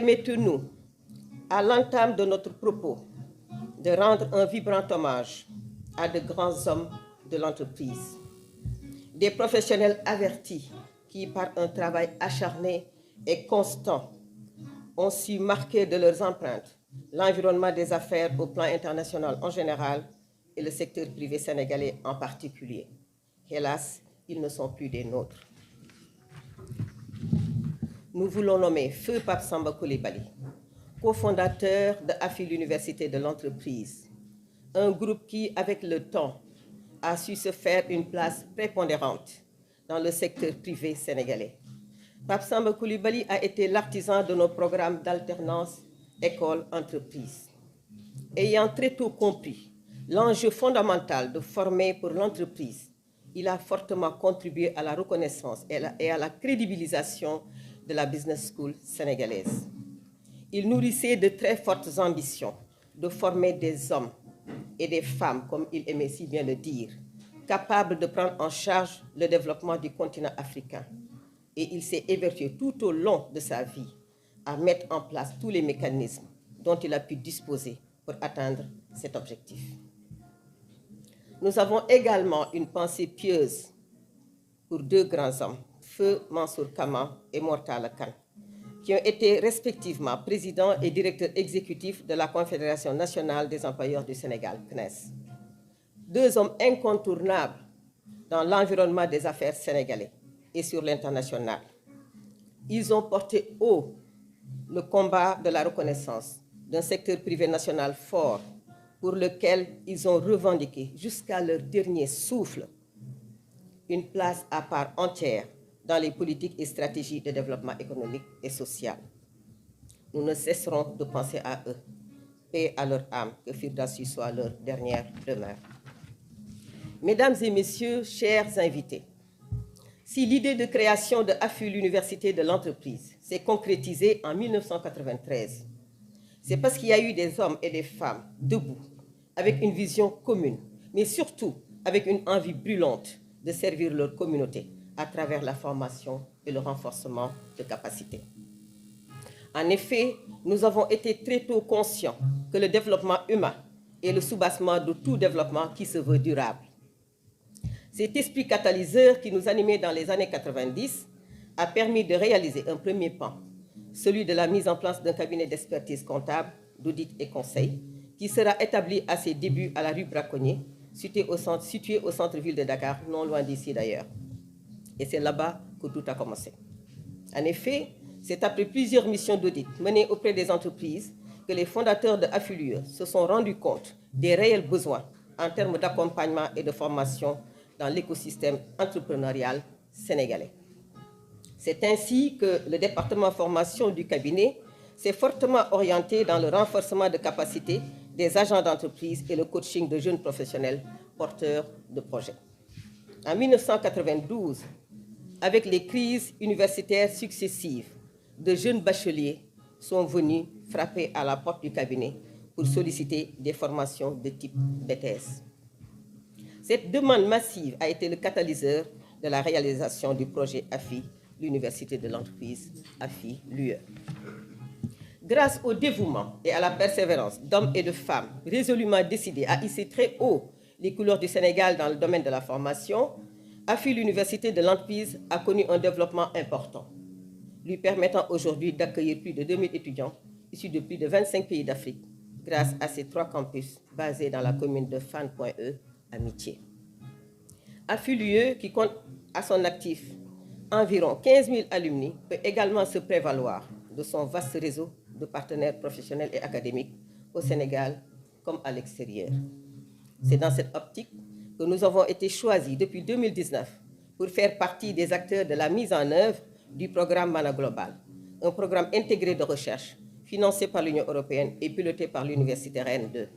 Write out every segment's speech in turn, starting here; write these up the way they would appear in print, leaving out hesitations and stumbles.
Permettez-nous, à l'entame de notre propos, de rendre un vibrant hommage à de grands hommes de l'entreprise, des professionnels avertis qui, par un travail acharné et constant, ont su marquer de leurs empreintes l'environnement des affaires au plan international en général et le secteur privé sénégalais en particulier. Hélas, ils ne sont plus des nôtres. Nous voulons nommer Feu Pape Samba Coulibaly, cofondateur de AFI, l'Université de l'entreprise, un groupe qui, avec le temps, a su se faire une place prépondérante dans le secteur privé sénégalais. Pape Samba Coulibaly a été l'artisan de nos programmes d'alternance école-entreprise. Ayant très tôt compris l'enjeu fondamental de former pour l'entreprise, il a fortement contribué à la reconnaissance et à la crédibilisation de la business school sénégalaise. Il nourrissait de très fortes ambitions de former des hommes et des femmes, comme il aimait si bien le dire, capables de prendre en charge le développement du continent africain. Et il s'est évertué tout au long de sa vie à mettre en place tous les mécanismes dont il a pu disposer pour atteindre cet objectif. Nous avons également une pensée pieuse pour deux grands hommes, Feu Mansour Kama et Mor Talla Kane, qui ont été respectivement président et directeur exécutif de la Confédération nationale des employeurs du Sénégal, CNES. Deux hommes incontournables dans l'environnement des affaires sénégalais et sur l'international. Ils ont porté haut le combat de la reconnaissance d'un secteur privé national fort pour lequel ils ont revendiqué jusqu'à leur dernier souffle une place à part entière dans les politiques et stratégies de développement économique et social. Nous ne cesserons de penser à eux. Paix à leur âme, que Firdausi soit leur dernière demeure. Mesdames et messieurs, chers invités, si l'idée de création de AFI, l'Université de l'entreprise, s'est concrétisée en 1993, c'est parce qu'il y a eu des hommes et des femmes debout, avec une vision commune, mais surtout avec une envie brûlante de servir leur communauté à travers la formation et le renforcement de capacités. En effet, nous avons été très tôt conscients que le développement humain est le soubassement de tout développement qui se veut durable. Cet esprit catalyseur qui nous animait dans les années 90 a permis de réaliser un premier pas, celui de la mise en place d'un cabinet d'expertise comptable, d'audit et conseil, qui sera établi à ses débuts à la rue Braconnier, situé au centre-ville de Dakar, non loin d'ici d'ailleurs. Et c'est là-bas que tout a commencé. En effet, c'est après plusieurs missions d'audit menées auprès des entreprises que les fondateurs de AFI se sont rendus compte des réels besoins en termes d'accompagnement et de formation dans l'écosystème entrepreneurial sénégalais. C'est ainsi que le département formation du cabinet s'est fortement orienté dans le renforcement de capacités des agents d'entreprise et le coaching de jeunes professionnels porteurs de projets. En 1992, avec les crises universitaires successives, de jeunes bacheliers sont venus frapper à la porte du cabinet pour solliciter des formations de type BTS. Cette demande massive a été le catalyseur de la réalisation du projet AFI, l'Université de l'entreprise AFI, l'UE. Grâce au dévouement et à la persévérance d'hommes et de femmes résolument décidés à hisser très haut les couleurs du Sénégal dans le domaine de la formation, AFI, l'Université de l'entreprise a connu un développement important, lui permettant aujourd'hui d'accueillir plus de 2000 étudiants issus de plus de 25 pays d'Afrique grâce à ses 3 campus basés dans la commune de Fann.E, Amitié. AFI, l'UE, qui compte à son actif environ 15 000 alumni, peut également se prévaloir de son vaste réseau de partenaires professionnels et académiques au Sénégal comme à l'extérieur. C'est dans cette optique que nous avons été choisis depuis 2019 pour faire partie des acteurs de la mise en œuvre du programme Mana Global, un programme intégré de recherche financé par l'Union européenne et piloté par l'Université Rennes 2.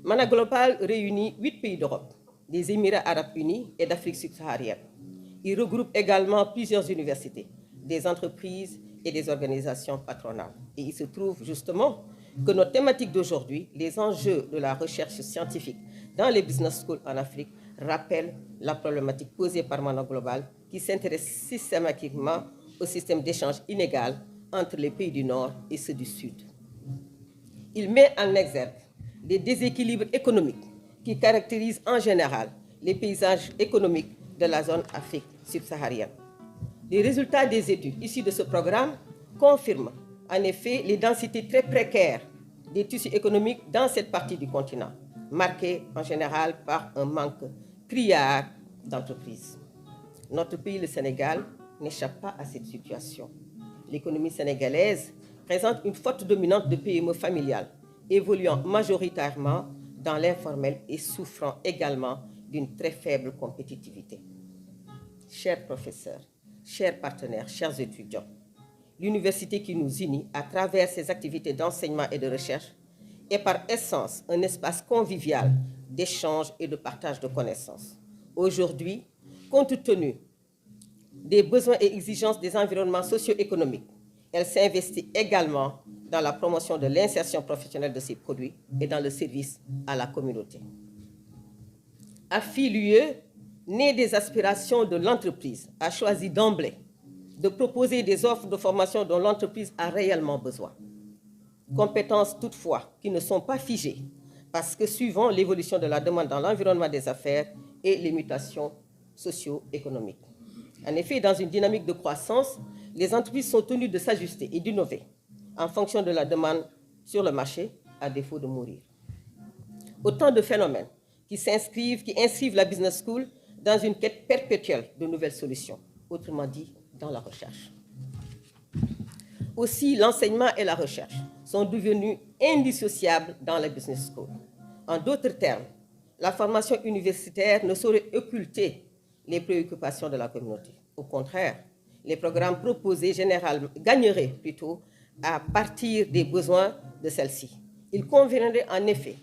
Mana Global réunit 8 pays d'Europe, des Émirats arabes unis et d'Afrique subsaharienne. Il regroupe également plusieurs universités, des entreprises et des organisations patronales. Et il se trouve justement que notre thématique d'aujourd'hui, les enjeux de la recherche scientifique dans les business schools en Afrique, rappelle la problématique posée par Mana Global qui s'intéresse systématiquement au système d'échange inégal entre les pays du Nord et ceux du Sud. Il met en exergue des déséquilibres économiques qui caractérisent en général les paysages économiques de la zone Afrique subsaharienne. Les résultats des études issues de ce programme confirment en effet les densités très précaires des tissus économiques dans cette partie du continent, marquée en général par un manque criard d'entreprises. Notre pays, le Sénégal, n'échappe pas à cette situation. L'économie sénégalaise présente une forte dominante de PME familiales, évoluant majoritairement dans l'informel et souffrant également d'une très faible compétitivité. Chers professeurs, chers partenaires, chers étudiants, l'université qui nous unit à travers ses activités d'enseignement et de recherche est par essence un espace convivial d'échange et de partage de connaissances. Aujourd'hui, compte tenu des besoins et exigences des environnements socio-économiques, elle s'investit également dans la promotion de l'insertion professionnelle de ses produits et dans le service à la communauté. AFI-l'UE, né des aspirations de l'entreprise, a choisi d'emblée de proposer des offres de formation dont l'entreprise a réellement besoin. Compétences toutefois qui ne sont pas figées parce que suivant l'évolution de la demande dans l'environnement des affaires et les mutations socio-économiques. En effet, dans une dynamique de croissance, les entreprises sont tenues de s'ajuster et d'innover en fonction de la demande sur le marché, à défaut de mourir. Autant de phénomènes qui inscrivent la Business School dans une quête perpétuelle de nouvelles solutions, autrement dit, dans la recherche. Aussi, l'enseignement et la recherche sont devenus indissociables dans la Business School. En d'autres termes, la formation universitaire ne saurait occulter les préoccupations de la communauté. Au contraire, les programmes proposés gagneraient plutôt à partir des besoins de celle-ci. Il conviendrait en effet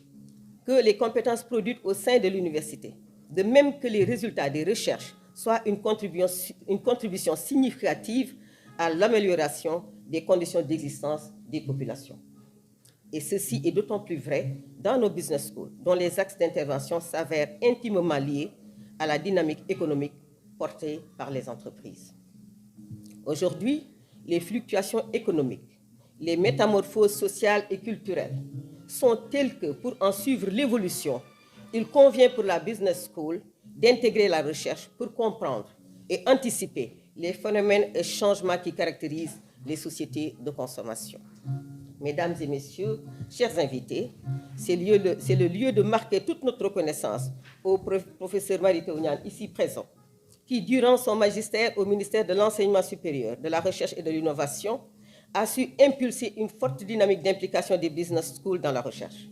que les compétences produites au sein de l'université, de même que les résultats des recherches, soient une contribution significative à l'amélioration des conditions d'existence des populations. Et ceci est d'autant plus vrai dans nos business schools, dont les axes d'intervention s'avèrent intimement liés à la dynamique économique portée par les entreprises. Aujourd'hui, les fluctuations économiques, les métamorphoses sociales et culturelles sont telles que, pour en suivre l'évolution, il convient pour la Business School d'intégrer la recherche pour comprendre et anticiper les phénomènes et changements qui caractérisent les sociétés de consommation. Mesdames et messieurs, chers invités, c'est le lieu de marquer toute notre reconnaissance au professeur Mary Teuw Niane, ici présent, qui, durant son magistère au ministère de l'Enseignement supérieur, de la Recherche et de l'Innovation, a su impulser une forte dynamique d'implication des business schools dans la recherche.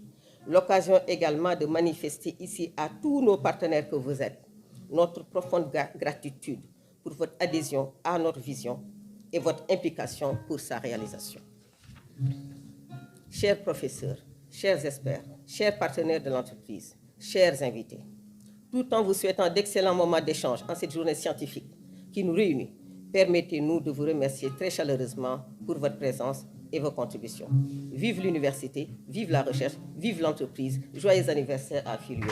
L'occasion également de manifester ici à tous nos partenaires que vous êtes notre profonde gratitude pour votre adhésion à notre vision et votre implication pour sa réalisation. Chers professeurs, chers experts, chers partenaires de l'entreprise, chers invités, tout en vous souhaitant d'excellents moments d'échange en cette journée scientifique qui nous réunit, permettez-nous de vous remercier très chaleureusement pour votre présence et vos contributions. Vive l'université, vive la recherche, vive l'entreprise. Joyeux anniversaire à AFI-l'UE.